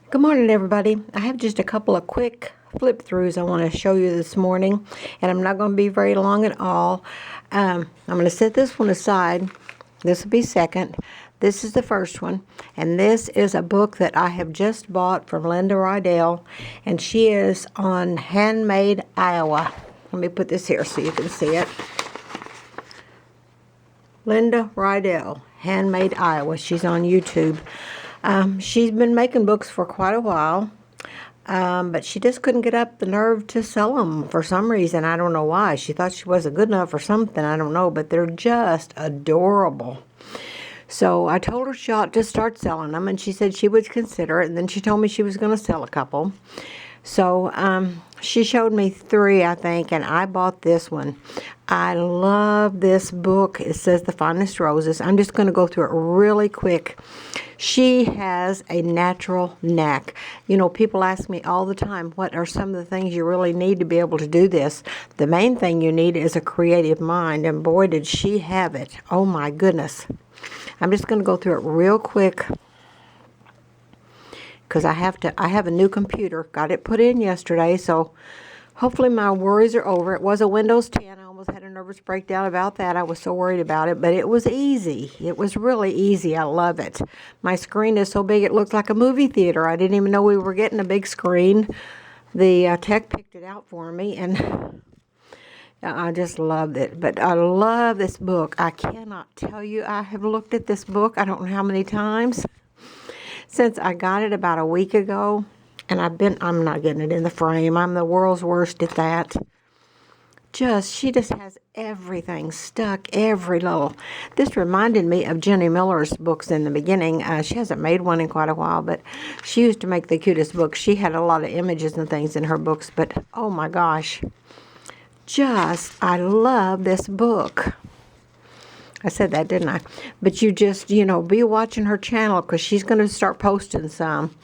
Good morning, everybody. I have just a couple of quick flip throughs I want to show you this morning, and I'm not going to be very long at all. I'm going to set this one aside. This will be second. This is the first one, and this is a book that I have just bought from Linda Rydell, and she is on Handmade Iowa. Let me put this here so you can see it. Linda Rydell, Handmade Iowa. She's on YouTube. She's been making books for quite a while, but she just couldn't get up the nerve to sell them for some reason. I don't know why. She thought she wasn't good enough or something. I don't know, but they're just adorable. So I told her she ought to start selling them, and she said she would consider it, and then she told me she was going to sell a couple. So she showed me 3, I think, and I bought this one. I love this book. It says The Finest Roses. I'm just going to go through it really quick. She has a natural knack. You know, people ask me all the time, what are some of the things you really need to be able to do this? The main thing you need is a creative mind, and boy, did she have it. Oh, my goodness. I'm just going to go through it real quick because I have a new computer. Got it put in yesterday, so hopefully my worries are over. It was a Windows 10. I almost had a nervous breakdown about that. I was so worried about it, but it was easy. It was really easy. I love it. My screen is so big it looks like a movie theater. I didn't even know we were getting a big screen. The tech picked it out for me, and I just loved it. But I love this book. I cannot tell you. I have looked at this book I don't know how many times since I got it about a week ago. And I'm not getting it in the frame. I'm the world's worst at that. She just has everything stuck, every little. This reminded me of Jenny Miller's books in the beginning. She hasn't made one in quite a while, but she used to make the cutest books. She had a lot of images and things in her books, but oh my gosh. I love this book. I said that, didn't I? But you just, be watching her channel because she's going to start posting some.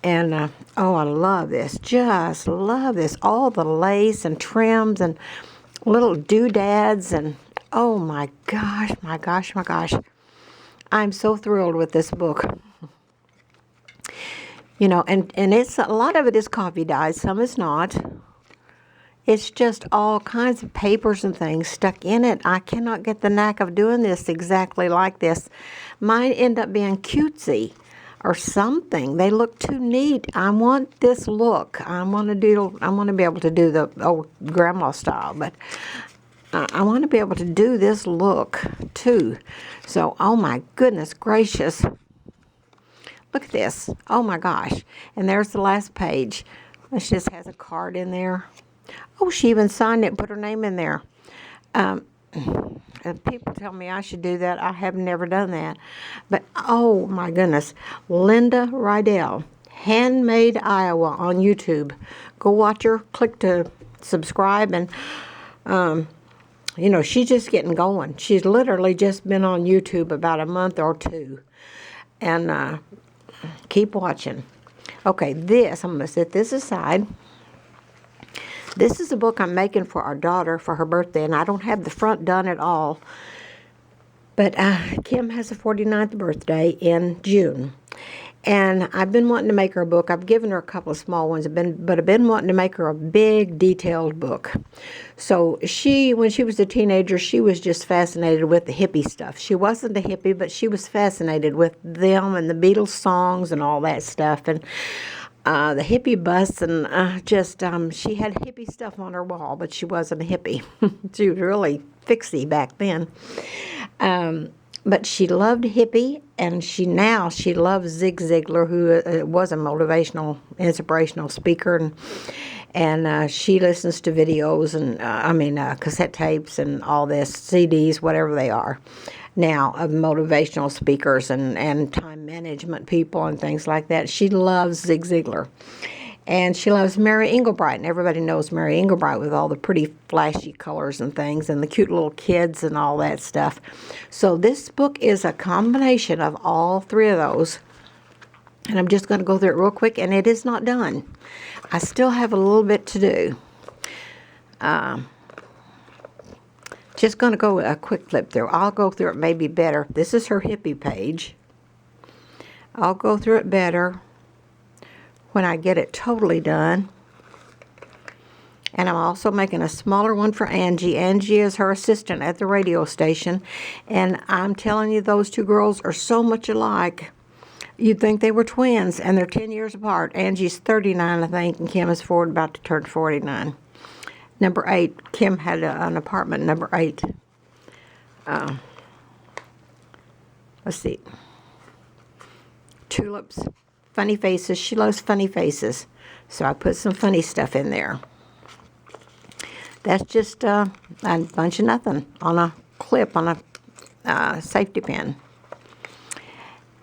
And, oh, I love this. Just love this. All the lace and trims and little doodads. And, oh, my gosh, my gosh, my gosh. I'm so thrilled with this book. And it's a lot of it is coffee dyes. Some is not. It's just all kinds of papers and things stuck in it. I cannot get the knack of doing this exactly like this. Mine end up being cutesy or something. They look too neat. I want this look. I want to be able to do the old grandma style, but I want to be able to do this look too. So, oh my goodness gracious. Look at this. Oh my gosh. And there's the last page. This just has a card in there. Oh, she even signed it and put her name in there. People tell me I should do that. I have never done that. But, oh, my goodness. Linda Rydell, Handmade Iowa on YouTube. Go watch her. Click to subscribe. And, she's just getting going. She's literally just been on YouTube about a month or 2. And keep watching. Okay, I'm going to set this aside. This is a book I'm making for our daughter for her birthday, and I don't have the front done at all. But Kim has a 49th birthday in June, and I've been wanting to make her a book. I've given her a couple of small ones, but I've been wanting to make her a big, detailed book. So when she was a teenager, she was just fascinated with the hippie stuff. She wasn't a hippie, but she was fascinated with them and the Beatles songs and all that stuff. And the hippie bus, and she had hippie stuff on her wall, but she wasn't a hippie. She was really fixie back then. But she loved hippie, and she loves Zig Ziglar, who was a motivational, inspirational speaker, and she listens to videos and cassette tapes and all this, CDs, whatever they are now, of motivational speakers and time management people and things like that. She loves Zig Ziglar. And she loves Mary Engelbreit, and everybody knows Mary Engelbreit with all the pretty flashy colors and things and the cute little kids and all that stuff. So this book is a combination of all 3 of those. And I'm just going to go through it real quick, and it is not done. I still have a little bit to do. Just going to go a quick flip through. I'll go through it maybe better. This is her hippie page. I'll go through it better when I get it totally done. And I'm also making a smaller one for Angie. Angie is her assistant at the radio station. And I'm telling you, those two girls are so much alike. You'd think they were twins, and they're 10 years apart. Angie's 39, I think, and Kim is about to turn 49. Number 8. Kim had an apartment, number 8. Let's see. Tulips, funny faces. She loves funny faces. So I put some funny stuff in there. That's just a bunch of nothing on a clip on a safety pin.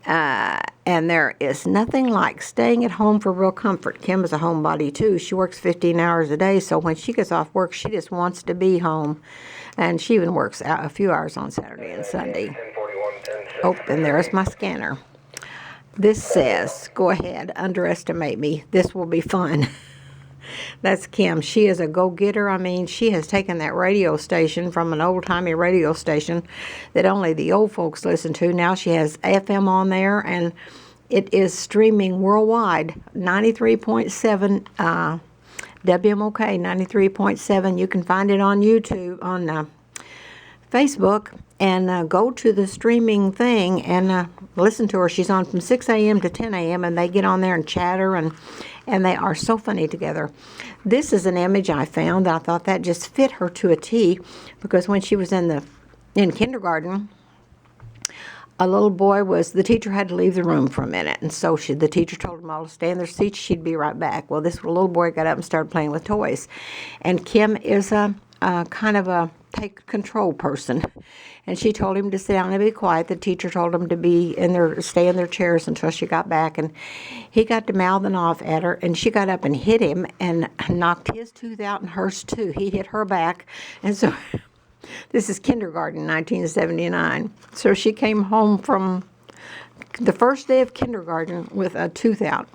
And there is nothing like staying at home for real comfort. Kim is a homebody, too. She works 15 hours a day, so when she gets off work, she just wants to be home. And she even works out a few hours on Saturday and Sunday. Oh, and there's my scanner. This says, go ahead, underestimate me. This will be fun. That's Kim. She is a go-getter. I mean, she has taken that radio station from an old-timey radio station that only the old folks listen to. Now she has FM on there, and it is streaming worldwide. 93.7 WMOK, 93.7. You can find it on YouTube, on Facebook, and go to the streaming thing and listen to her. She's on from 6 a.m. to 10 a.m., and they get on there and chatter, and they are so funny together. This is an image I found that I thought that just fit her to a T, because when she was in kindergarten, a little boy the teacher had to leave the room for a minute, and so the teacher told them all to stay in their seats. She'd be right back. Well, this little boy got up and started playing with toys, and Kim is a kind of a take control person, and she told him to sit down and be quiet. The teacher told him to stay in their chairs until she got back, and he got to mouthing off at her, and she got up and hit him and knocked his tooth out and hers too. He hit her back, and so this is kindergarten, 1979. So she came home from the first day of kindergarten with a tooth out.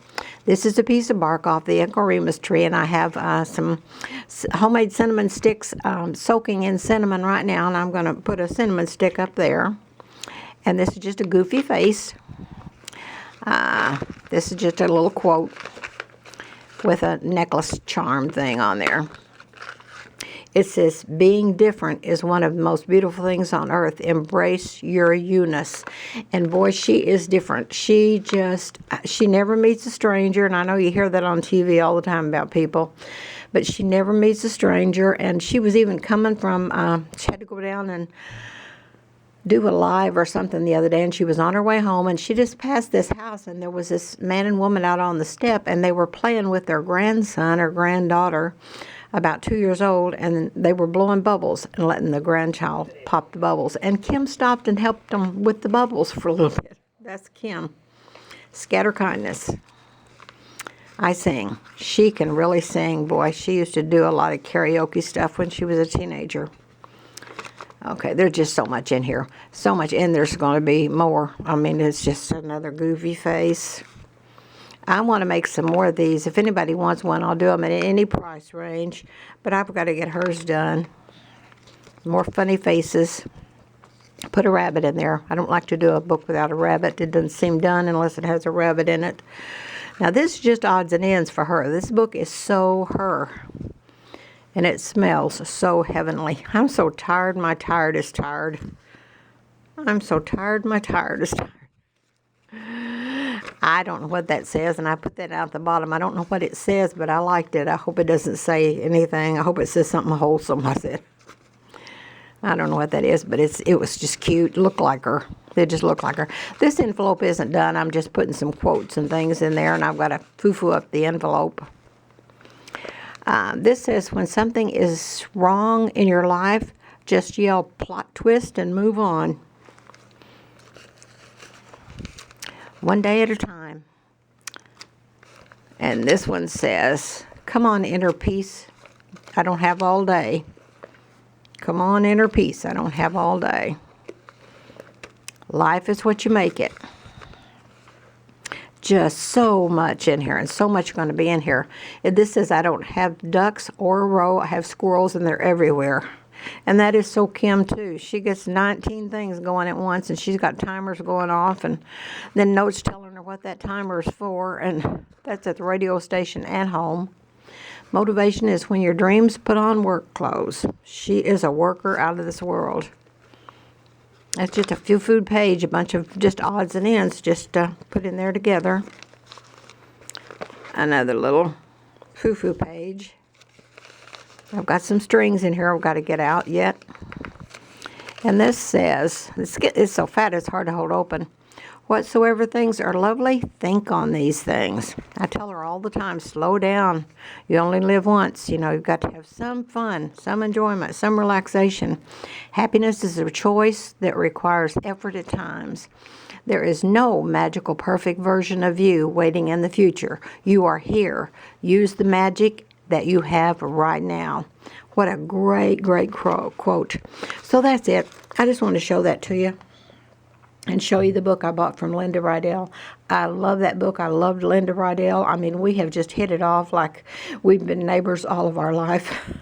This is a piece of bark off the Echorimus tree, and I have some homemade cinnamon sticks soaking in cinnamon right now, and I'm going to put a cinnamon stick up there. And this is just a goofy face. This is just a little quote with a necklace charm thing on there. It says, being different is one of the most beautiful things on earth. Embrace your you-ness. And boy, she is different. She never meets a stranger. And I know you hear that on TV all the time about people. But she never meets a stranger. And she was even coming from, she had to go down and do a live or something the other day. And she was on her way home. And she just passed this house. And there was this man and woman out on the step. And they were playing with their grandson or granddaughter, about 2 years old, and they were blowing bubbles and letting the grandchild pop the bubbles. And Kim stopped and helped them with the bubbles for a little bit. That's Kim. Scatter kindness. I sing. She can really sing. Boy, she used to do a lot of karaoke stuff when she was a teenager. Okay, there's just so much in here. So much, and there's going to be more. I mean, it's just another goofy face. I want to make some more of these. If anybody wants one, I'll do them at any price range. But I've got to get hers done. More funny faces. Put a rabbit in there. I don't like to do a book without a rabbit. It doesn't seem done unless it has a rabbit in it. Now, this is just odds and ends for her. This book is so her. And it smells so heavenly. I'm so tired. My tired is tired. I'm so tired. My tired is tired. I don't know what that says, and I put that out at the bottom. I don't know what it says, but I liked it. I hope it doesn't say anything. I hope it says something wholesome, I said. I don't know what that is, but it was just cute. Looked like her. It just looked like her. This envelope isn't done. I'm just putting some quotes and things in there, and I've got to foo-foo up the envelope. This says, when something is wrong in your life, just yell plot twist and move on. One day at a time. And this one says, come on, inner peace. I don't have all day. Come on, inner peace. I don't have all day. Life is what you make it. Just so much in here, and so much going to be in here. This says, I don't have ducks or a row. I have squirrels, and they're everywhere. And that is so Kim, too. She gets 19 things going at once, and she's got timers going off, and then notes telling her wonder what that timer is for, and that's at the radio station and home. Motivation is when your dreams put on work clothes. She is a worker out of this world. That's just a few food page, a bunch of just odds and ends just put in there together. Another little foo-foo page. I've got some strings in here I've got to get out yet. And this says, it's so fat it's hard to hold open. Whatsoever things are lovely, think on these things. I tell her all the time, slow down. You only live once. You know, you've got to have some fun, some enjoyment, some relaxation. Happiness is a choice that requires effort at times. There is no magical, perfect version of you waiting in the future. You are here. Use the magic that you have right now. What a great, great quote. So that's it. I just want to show that to you and show you the book I bought from Linda Rydell. I love that book. I loved Linda Rydell. I mean, we have just hit it off like we've been neighbors all of our life.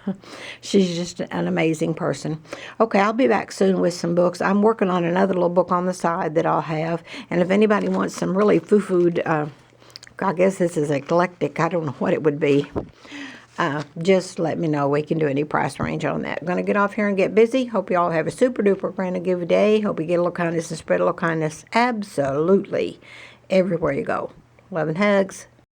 She's just an amazing person. Okay, I'll be back soon with some books. I'm working on another little book on the side that I'll have. And if anybody wants some really foo-fooed, I guess this is eclectic. I don't know what it would be. Just let me know. We can do any price range on that. I'm going to get off here and get busy. Hope you all have a super duper grand give day. Hope you get a little kindness and spread a little kindness absolutely everywhere you go. Love and hugs.